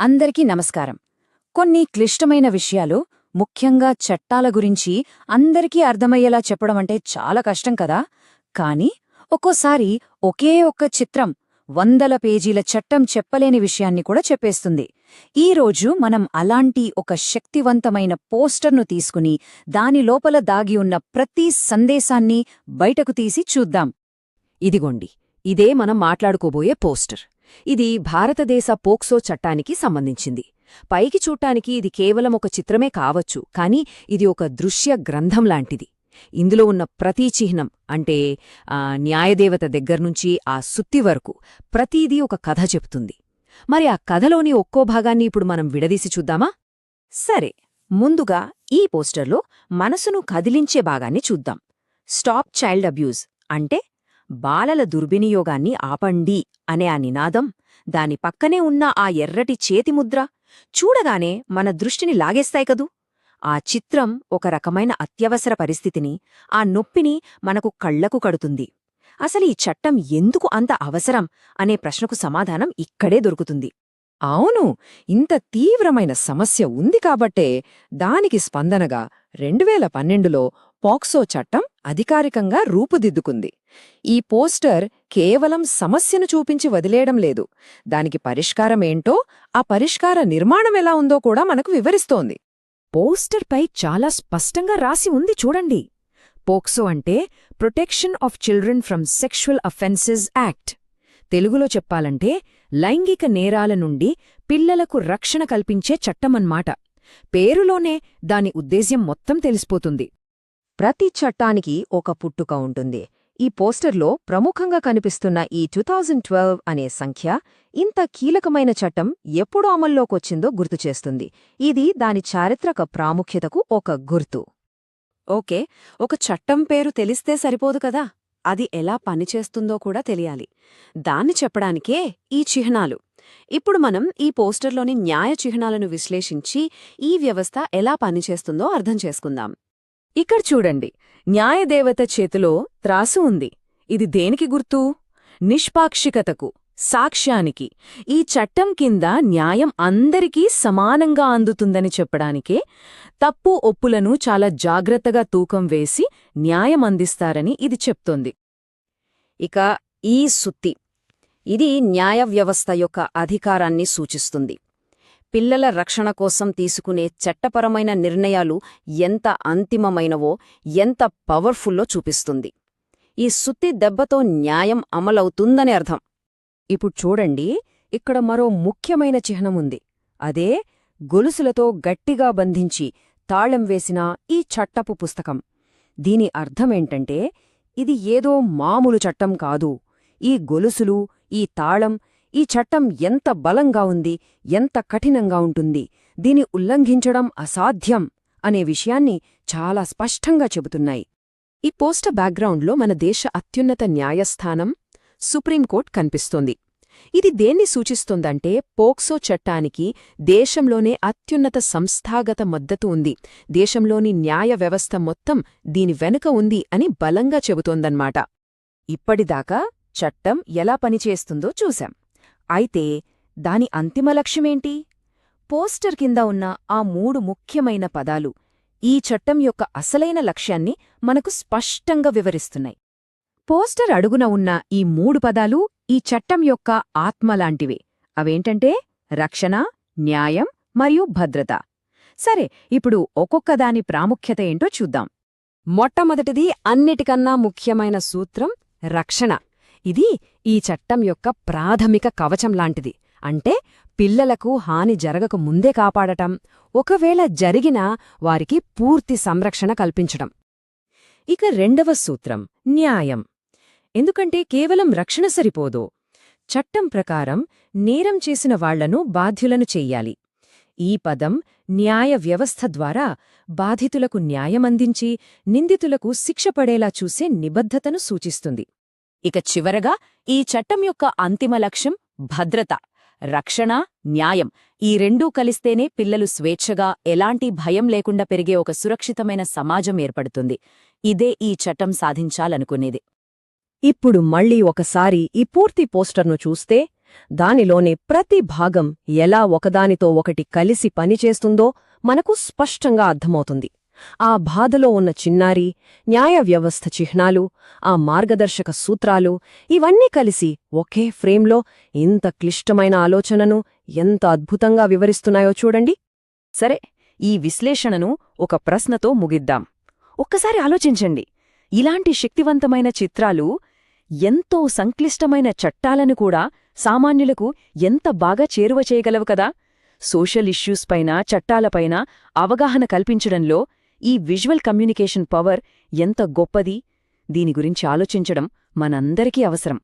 అందరికీ నమస్కారం. కొన్ని క్లిష్టమైన విషయాలు, ముఖ్యంగా చట్టాల గురించి అందరికీ అర్థమయ్యేలా చెప్పడమంటే చాలా కష్టం కదా. కానీ ఒక్కోసారి ఒకే ఒక్క చిత్రం 100 పేజీల చట్టం చెప్పలేని విషయాన్ని కూడా చెప్పేస్తుంది. ఈరోజు మనం అలాంటి ఒక శక్తివంతమైన పోస్టర్ను తీసుకుని దాని లోపల దాగి ఉన్న ప్రతి సందేశాన్ని బయటకు తీసి చూద్దాం. ఇదిగోండి, ఇదే మనం మాట్లాడుకోబోయే పోస్టర్. ఇది భారతదేశ పోక్సో చట్టానికి సంబంధించింది. పైకి చూడ్డానికి ఇది కేవలం ఒక చిత్రమే కావచ్చు, కానీ ఇది ఒక దృశ్య గ్రంథం లాంటిది. ఇందులో ఉన్న ప్రతి చిహ్నం, అంటే న్యాయదేవత దగ్గర్నుంచి ఆ సుత్తి వరకు ప్రతీదీ ఒక కథ చెప్తుంది. మరి ఆ కథలోని ఒక్కో భాగాన్ని ఇప్పుడు మనం విడదీసి చూద్దామా? సరే, ముందుగా ఈ పోస్టర్లో మనసును కదిలించే భాగాన్ని చూద్దాం. స్టాప్ చైల్డ్ అబ్యూజ్ అంటే బాలల దుర్వినియోగాన్ని ఆపండి అనే ఆ నినాదం, దాని పక్కనే ఉన్న ఆ ఎర్రటి చేతిముద్ర చూడగానే మన దృష్టిని లాగేస్తాయి కదూ. ఆ చిత్రం ఒక రకమైన అత్యవసర పరిస్థితిని, ఆ నొప్పిని మనకు కళ్లకు కడుతుంది. అసలు ఈ చట్టం ఎందుకు అంత అవసరం అనే ప్రశ్నకు సమాధానం ఇక్కడే దొరుకుతుంది. అవును, ఇంత తీవ్రమైన సమస్య ఉంది కాబట్టే దానికి స్పందనగా 2012లో పాక్సో చట్టం అధికారికంగా రూపుదిద్దుకుంది. ఈ పోస్టర్ కేవలం సమస్యను చూపించి వదిలేయడం లేదు, దానికి పరిష్కారమేంటో, ఆ పరిష్కార నిర్మాణమెలా ఉందో కూడా మనకు వివరిస్తోంది. పోస్టర్పై చాలా స్పష్టంగా రాసి ఉంది చూడండి. పోక్సో అంటే protection of children from sexual offences act. తెలుగులో చెప్పాలంటే లైంగిక నేరాల నుండి పిల్లలకు రక్షణ కల్పించే చట్టమన్మాట. పేరులోనే దాని ఉద్దేశ్యం మొత్తం తెలిసిపోతుంది. ప్రతి చట్టానికి ఒక పుట్టుక ఉంటుంది. ఈ పోస్టర్లో ప్రముఖంగా కనిపిస్తున్న ఈ 2012 అనే సంఖ్య ఇంత కీలకమైన చట్టం ఎప్పుడు అమల్లోకొచ్చిందో గుర్తుచేస్తుంది. ఇది దాని చారిత్రక ప్రాముఖ్యతకు ఒక గుర్తు. ఓకే, ఒక చట్టం పేరు తెలిస్తే సరిపోదు కదా, అది ఎలా పనిచేస్తుందో కూడా తెలియాలి. దాన్ని చెప్పడానికే ఈ చిహ్నాలు. ఇప్పుడు మనం ఈ పోస్టర్లోని న్యాయ చిహ్నాలను విశ్లేషించి ఈ వ్యవస్థ ఎలా పనిచేస్తుందో అర్థం చేసుకుందాం. ఇక్కడ చూడండి, న్యాయదేవత చేతిలో త్రాసు ఉంది. ఇది దేనికి గుర్తు? నిష్పాక్షికతకు, సాక్ష్యానికి. ఈ చట్టం కింద న్యాయం అందరికీ సమానంగా అందుతుందని చెప్పడానికే తప్పు ఒప్పులను చాలా జాగ్రత్తగా తూకం వేసి న్యాయం అందిస్తారని ఇది చెప్తోంది. ఇక ఈ సుత్తి, ఇది న్యాయ వ్యవస్థ యొక్క అధికారాన్ని సూచిస్తుంది. పిల్లల రక్షణ కోసం తీసుకునే చట్టపరమైన నిర్ణయాలు ఎంత అంతిమమైనవో, ఎంత పవర్ఫుల్లో చూపిస్తుంది. ఈ సుత్తి దెబ్బతో న్యాయం అమలవుతుందని అర్థం. ఇప్పుడు చూడండి, ఇక్కడ మరో ముఖ్యమైన చిహ్నముంది. అదే గొలుసులతో గట్టిగా బంధించి తాళం వేసిన ఈ చట్టపు పుస్తకం. దీని అర్థమేంటంటే, ఇది ఏదో మామూలు చట్టం కాదు. ఈ గొలుసులు, ఈ తాళం, ఈ చట్టం ఎంత బలంగా ఉంది, ఎంత కఠినంగా ఉంటుంది, దీని ఉల్లంఘించడం అసాధ్యం అనే విషయాన్ని చాలా స్పష్టంగా చెబుతున్నాయి. ఈ పోస్టర్ బ్యాక్గ్రౌండ్లో మన దేశ అత్యున్నత న్యాయస్థానం సుప్రీంకోర్టు కనిపిస్తోంది. ఇది దేన్ని సూచిస్తోందంటే, పోక్సో చట్టానికి దేశంలోనే అత్యున్నత సంస్థాగత మద్దతు ఉంది. దేశంలోని న్యాయ వ్యవస్థ మొత్తం దీని వెనుక ఉంది అని బలంగా చెబుతోందన్నమాట. ఇప్పటిదాకా చట్టం ఎలా పనిచేస్తుందో చూశాం. అయితే దాని అంతిమ లక్ష్యమేంటి? పోస్టర్ కింద ఉన్న ఆ 3 ముఖ్యమైన పదాలు ఈ చట్టం యొక్క అసలైన లక్ష్యాన్ని మనకు స్పష్టంగా వివరిస్తున్నాయి. పోస్టర్ అడుగున ఉన్న ఈ 3 పదాలు ఈ చట్టం యొక్క ఆత్మలాంటివే. అవేంటంటే రక్షణ, న్యాయం మరియు భద్రత. సరే, ఇప్పుడు ఒక్కొక్కదాని ప్రాముఖ్యత ఏంటో చూద్దాం. మొట్టమొదటిది, అన్నిటికన్నా ముఖ్యమైన సూత్రం రక్షణ. ఇది ఈ చట్టం యొక్క ప్రాథమిక కవచం లాంటిది. అంటే పిల్లలకు హాని జరగక ముందే కాపాడటం, ఒకవేళ జరిగినా వారికి పూర్తి సంరక్షణ కల్పించడం. ఇక రెండవ సూత్రం న్యాయం. ఎందుకంటే కేవలం రక్షణ సరిపోదు. చట్టం ప్రకారం నేరం చేసిన వాళ్లను బాధ్యులను చెయ్యాలి. ఈ పదం న్యాయ వ్యవస్థ ద్వారా బాధితులకు న్యాయమందించి నిందితులకు శిక్ష పడేలా చూసే నిబద్ధతను సూచిస్తుంది. ఇక చివరగా ఈ చట్టం యొక్క అంతిమ లక్ష్యం భద్రత. రక్షణ, న్యాయం ఈ రెండూ కలిస్తేనే పిల్లలు స్వేచ్ఛగా, ఎలాంటి భయం లేకుండా పెరిగే ఒక సురక్షితమైన సమాజం ఏర్పడుతుంది. ఇదే ఈ చట్టం సాధించాలనుకునేది. ఇప్పుడు మళ్ళీ ఒకసారి ఈ పూర్తి పోస్టర్ను చూస్తే దానిలోని ప్రతి భాగం ఎలా ఒకదానితో ఒకటి కలిసి పనిచేస్తుందో మనకు స్పష్టంగా అర్థమవుతుంది. ఆ బాధలో ఉన్న చిన్నారి, న్యాయ వ్యవస్థ చిహ్నాలు, ఆ మార్గదర్శక సూత్రాలు ఇవన్నీ కలిసి ఒకే ఫ్రేమ్లో ఇంత క్లిష్టమైన ఆలోచనను ఎంత అద్భుతంగా వివరిస్తున్నాయో చూడండి. సరే, ఈ విశ్లేషణను ఒక ప్రశ్నతో ముగిద్దాం. ఒక్కసారి ఆలోచించండి. ఇలాంటి శక్తివంతమైన చిత్రాలు ఎంతో సంక్లిష్టమైన చట్టాలను కూడా సామాన్యులకు ఎంత బాగా చేరువ చేయగలవు కదా. సోషల్ ఇష్యూస్ పైన, చట్టాలపైన అవగాహన కల్పించడంలో ఈ విజువల్ కమ్యూనికేషన్ పవర్ ఎంత గొప్పది. దీని గురించి ఆలోచించడం మనందరికీ అవసరం.